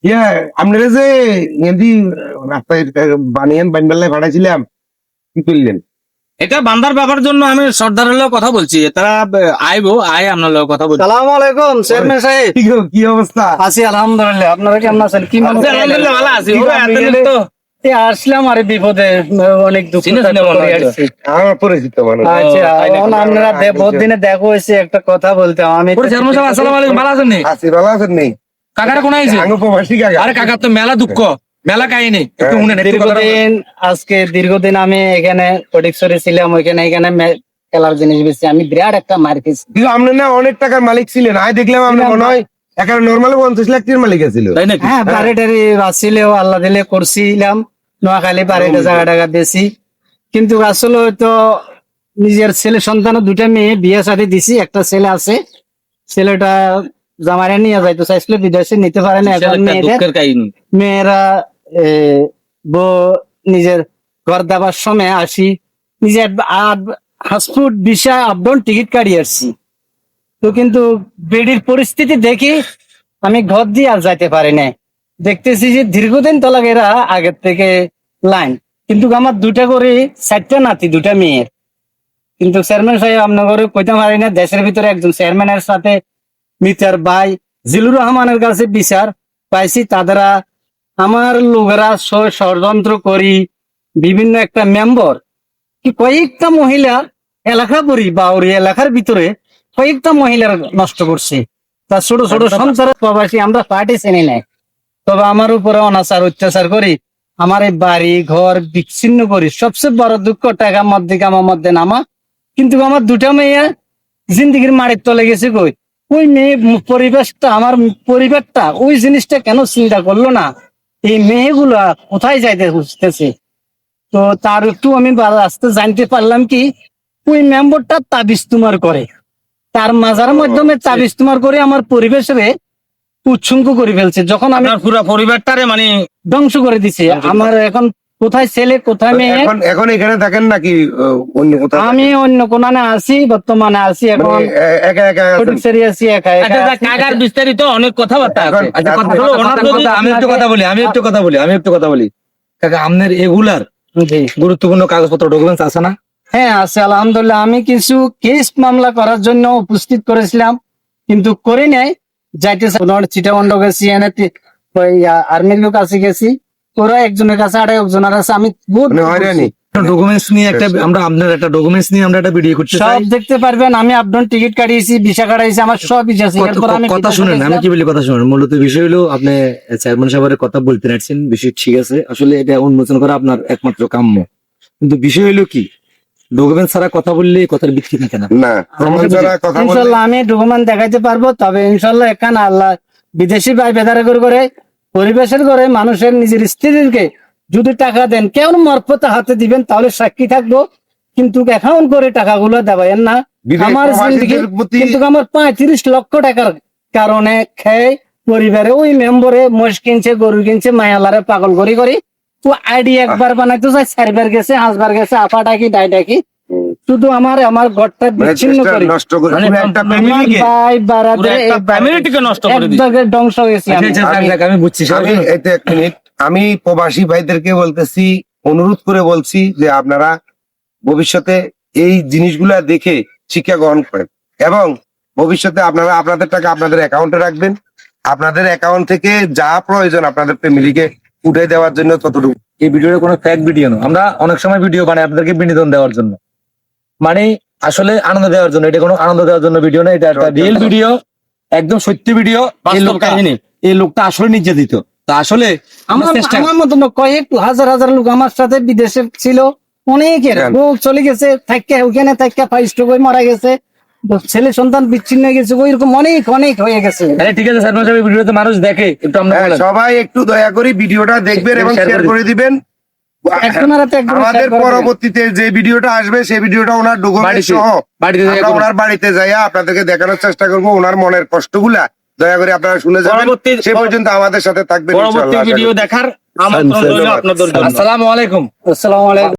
ইয়া আপনারা যে এমনি রাস্তায় বানিয়ান বানবেলায় ভাড়াইছিলাম, কি করলেন? এটা বান্দার ব্যাপার জন্য আমি সর্দারের লোক কথা বলছি, তারা আইবো আয় আপনার লোক কথা বলছি। সালাম আলাইকুম চেয়ারম্যান সাহেব। কি অবস্থা? আছি আলহামদুলিল্লাহ, আপনারা কেমন আছেন? কি মনে আলহামদুলিল্লাহ ভালো আছি। ওরা এত দিন তো আসলাম আরে বিপদে, অনেক দুঃখ চিনে চিনে মনে হয় তো। আসছি। আমার পরিচিত মানুষ। আচ্ছা তাই নাকি? এখন আপনারা বহুত দিনে দেখো হয়েছে, একটা কথা বলতে আমি ওরে চেয়ারম্যান সাহেব আসসালামু আলাইকুম, ভালো আছেন নি? আছি, ভালো আছেন নেই? কাকারা কোন আইছে? আঙ্গু প্রবাসী কাকা। আরে কাকা তো মেলা দুঃখ, মেলা কাহিনী একটু শুনেন। একটু কথাটা বলেন। দীর্ঘদিন আমি এখানে ফটিকছড়ি ছিলাম, এখানে খেলার জিনিস বেশি, আমি বিরাট একটা মার খেয়েছি। কিন্তু আপনি না অনেক টাকার মালিক ছিলেন, আয় দেখলাম আপনি মনে হয় এখানে নর্মাল 50 লাখ টাকার মালিক ছিল। তাই নাকি? হ্যাঁ, বাড়িটারি বাঁচিলেও আল্লাহ দিলে করছিলাম, নোয়াখালী বাড়িটা জায়গা টাকা বেশি। কিন্তু আসলে হয়তো নিজের ছেলে সন্তান, দুটা মেয়ে বিয়ে শাদী দিছি, একটা ছেলে আছে, ছেলেটা জামাইরে নিয়ে যাইতে চাইছিল বিদেশে, নিতে পারে না। বিশাল এখন একটা দুঃখের কাহিনী। মেয়েরা বউ নিজের ঘর দেবার সময় আসি, নিজের হাসপুট বিষয় আপডাউন টিকিট কাটিয়ে আসছি। তো কিন্তু বেডির পরিস্থিতি দেখি আমি ঘর দিয়ে আর যাইতে পারি না। দেখতেছি যে দীর্ঘদিন তলাক এরা আগের থেকে লাইন, কিন্তু আমার দুটা করে 4টা নাতি, দুটা মেয়ের। কিন্তু চেয়ারম্যান সাহেব আপনার ঘরে কইতে পারি না, দেশের ভিতরে একজন চেয়ারম্যানের সাথে মিতার ভাই জিলুর রহমানের কাছে বিচার পাইছি, তাদেরা আমার লোকেরা ষড়যন্ত্র করি বিভিন্ন একটা মেম্বার কি কয়েকটা মহিলা এলাকা পরি বা ওই এলাকার ভিতরে কয়েকটা মহিলার নষ্ট করছে। তার ছোট ছোট সংসারের প্রবাসী আমরা পার্টি চেনে নাই, তবে আমার উপরে অনাচার অত্যাচার করি, আমার এই বাড়ি ঘর বিচ্ছিন্ন করি। সবচেয়ে বড় দুঃখ টাকা মধ্যে আমার মধ্যে নামা, কিন্তু আমার দুটা মেয়ে জিন্দিগির মাড়ির তলে গেছে কই। ওই মেয়ে পরিবেশটা, আমার পরিবারটা ওই জিনিসটা কেন চিন্তা করলো না? এই মেয়েগুলা কোথায় যাইতে খুঁজতেছে? তো তার একটু আমি আস্তে জানতে পারলাম কি, ওই মেম্বারটা তাবিজ তোমার করে, তার মাজার মাধ্যমে তাবিজ তোমার করে আমার পরিবেশের উৎসঙ্গ করে ফেলছে। যখন আমি আপনার পুরো পরিবারটারে মানে ধ্বংস করে দিছে, আমার এখন কোথায় ছেলে কোথায় মেয়ে। এখন এখানে থাকেন নাকি অন্য কোথাও? আমি অন্য কোনানে আছি, বর্তমানে আছি এখন মানে একা একা আছেন? ফটিকছড়ি আছি, একা একা আচ্ছা, আছি। কাকার বিস্তারিত অনেক কথাবার্তা আছে। এখন- আচ্ছা, কথা এখন- হলো ওনার যদি আমি একটু কথা বলি, আমি একটু কথা বলি কাকা, আপনার এগুলার জি। গুরুত্বপূর্ণ কাগজপত্র ডকুমেন্টস আছে না? হ্যাঁ আছে আলহামদুলিল্লাহ। আমি কিছু কেস মামলা করার জন্য উপস্থিত করেছিলাম, কিন্তু করে নাই। যাইতে চিটাগন্ড গেছি, এনে আর্মির লোক কাছে গেছি, ওরা একজনের কাছে আর একজনের কাছে আমি বহুত মানে হয়রানি? ডকুমেন্টস নিয়ে একটা আমরা আপনার একটা ডকুমেন্টস নিয়ে আমরা একটা ভিডিও করতে সব চাই। দেখতে পারবেন। আমি আপডাউন টিকিট কাটিয়েছি, ভিসা কাটাইছি, আমার সব ইচ্ছা আছে। এরপর আমি কথা শুনেন, আমি কি বলি কথা শুনেন। মূলত বিষয় হলো আপনি চেয়ারম্যান সাহেবের কথা বলতে নাচ্ছেন, বিষয় ঠিক আছে, আসলে এটা উন্মোচন করা আপনার একমাত্র কাম্য। কিন্তু বিষয় হলো কি, ডকুমেন্ট ছাড়া কথা বললে কথার ভিত্তি থাকে না। না, প্রমাণ ছাড়া কথা বললে ইনশাল্লাহ আমি ডকুমেন্ট দেখাইতে পারবো, তবে ইনশাল্লাহ এখানে আল্লাহ বিদেশি ভাই বেদারে করে পরিবেশের করে মানুষের নিজের স্ত্রীকে যদি টাকা দেন, কেউ মারফত হাতে দিবেন, তাহলে সাক্ষী থাকবো। কিন্তু অ্যাকাউন্ট করে টাকাগুলো দেবেন না। বিদেশ আমার জিন্দেগি প্রবাসীদের প্রতি- কিন্তু আমার 35 লক্ষ টাকার কারণে খেয়ে পরিবারে ওই মেম্বরে মোষ কিনছে, গরু কিনছে, মায়ালারে পাগল করি তো আইডি একবার বানাইতে চাই, 4বার গেছে, 5বার গেছে, আফা ডাকি ডাই ডাকি, শুধু আমার ঘরটা মানে বিচ্ছিন্ন দেশটা করি। নষ্ট করে মানে পুরো একটা আমার ফ্যামিলিকে। ভাই পুরো বারাদার একটা ফ্যামিলিটিকে নষ্ট করে দিচ্ছে। একদম ধ্বংস হয়েছি আমি। আচ্ছা, আচ্ছা, যাক, আমি বুঝছি সব। আমি এতে 1 মিনিট, আমি প্রবাসী ভাইদেরকে বলতেছি, অনুরোধ করে বলছি যে আপনারা ভবিষ্যতে এই জিনিসগুলা দেখে শিক্ষা গ্রহণ করেন এবং ভবিষ্যতে আপনারা আপনাদের টাকা আপনাদের অ্যাকাউন্টে রাখবেন। আপনাদের অ্যাকাউন্ট থেকে যা প্রয়োজন আপনাদের ফ্যামিলিকে উঠে দেওয়ার জন্য ততটুকু। এই ভিডিওটা কোনো ফ্যাক ভিডিও না, আমরা অনেক সময় ভিডিও বানাই আপনাদেরকে বিনোদন দেওয়ার জন্য, মানে আসলে আনন্দ দেওয়ার জন্য। এটা কোনো আনন্দ দেওয়ার জন্য ভিডিও না, এটা একটা রিয়েল ভিডিও, একদম সত্যি ভিডিও। বাস্তব কাহিনী। এই লোকটা আসলে নির্যাতিত, তা আসলে আমার চেষ্টা আমার মতন কয়েক হাজার হাজার লোক আমার সাথে বিদেশে ছিল, অনেকের হ্যাঁ। বউ চলে গেছে, থাকা ওখানে থাকা 5 টাকা মারা গেছে, ছেলে সন্তান বিচ্ছিন্ন হয়ে গেছে, ওইরকম অনেক অনেক হয়ে গেছে। আরে ঠিক আছে স্যার, এই ভিডিওতে মানুষ দেখে, একটু আমরা হ্যাঁ, বলেন। সবাই একটু দয়া করে ভিডিওটা দেখবেন এবং শেয়ার শেয়ার করে করে দিবেন। একজনের হাতে একজন আমাদের share করে দেবেন। পরবর্তীতে যে ভিডিওটা আসবে সেই ভিডিওটা ওনার ডকুমেন্ট বাড়িতে- সহ বাড়িতে যাইয়া আমরা করবেন। ওনার বাড়িতে যাইয়া আপনাদেরকে দেখানোর চেষ্টা করবো। ওনার মনের কষ্টগুলা দয়া করে আপনারা শুনে যাবেন। পরবর্তী- সে পর্যন্ত আমাদের সাথে থাকবেন পরবর্তী ইনশাআল্লাহ। আশা ভিডিও করি। দেখার আমন্ত্রণ রইল আপনাদের জন্য। আসসালামু আলাইকুম। আসসালামু আলাইকুম।